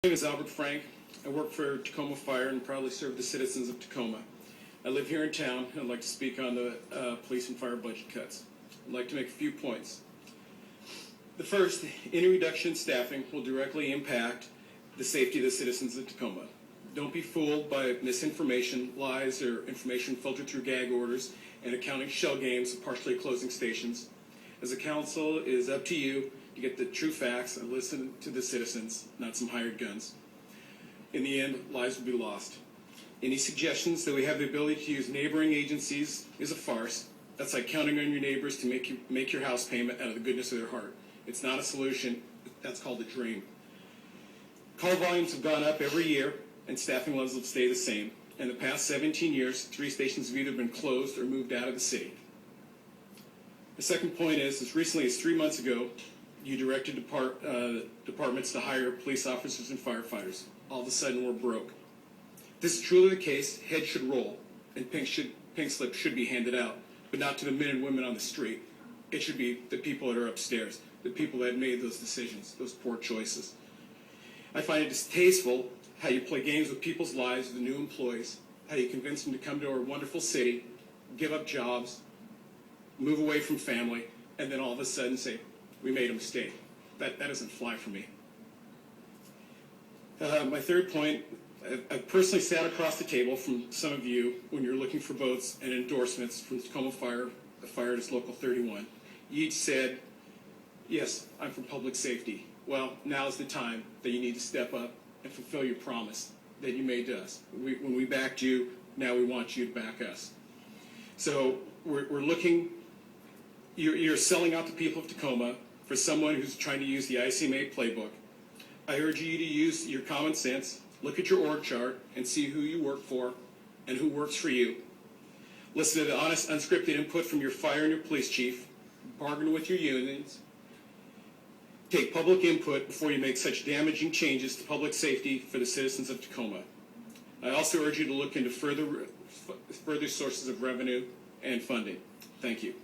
My name is Albert Frank. I work for Tacoma Fire and proudly serve the citizens of Tacoma. I live here in town and I'd like to speak on the police and fire budget cuts. I'd like to make a few points. The first, any reduction in staffing will directly impact the safety of the citizens of Tacoma. Don't be fooled by misinformation, lies, or information filtered through gag orders and accounting shell games of partially closing stations. As a council, it is up to you to get the true facts and listen to the citizens, not some hired guns. In the end, lives will be lost. Any suggestions that we have the ability to use neighboring agencies is a farce. That's like counting on your neighbors to make your house payment out of the goodness of their heart. It's not a solution. That's called a dream. Call volumes have gone up every year, and staffing levels will stay the same. In the past 17 years, 3 stations have either been closed or moved out of the city. The second point is, as recently as 3 months ago, you directed departments to hire police officers and firefighters. All of a sudden, we're broke. If this is truly the case, heads should roll, and pink slips should be handed out, but not to the men and women on the street. It should be the people that are upstairs, the people that made those decisions, those poor choices. I find it distasteful how you play games with people's lives, with the new employees, how you convince them to come to our wonderful city, give up jobs, move away from family, and then all of a sudden say, we made a mistake. That doesn't fly for me. My third point, I've personally sat across the table from some of you when you're looking for votes and endorsements from Tacoma Fire, the Fire is Local 31. You each said, yes, I'm for public safety. Well, now's the time that you need to step up and fulfill your promise that you made to us. When we backed you, now we want you to back us. So we're looking, you're selling out the people of Tacoma for someone who's trying to use the ICMA playbook. I urge you to use your common sense, look at your org chart, and see who you work for and who works for you. Listen to the honest, unscripted input from your fire and your police chief. Bargain with your unions. Take public input before you make such damaging changes to public safety for the citizens of Tacoma. I also urge you to look into further sources of revenue and funding. Thank you.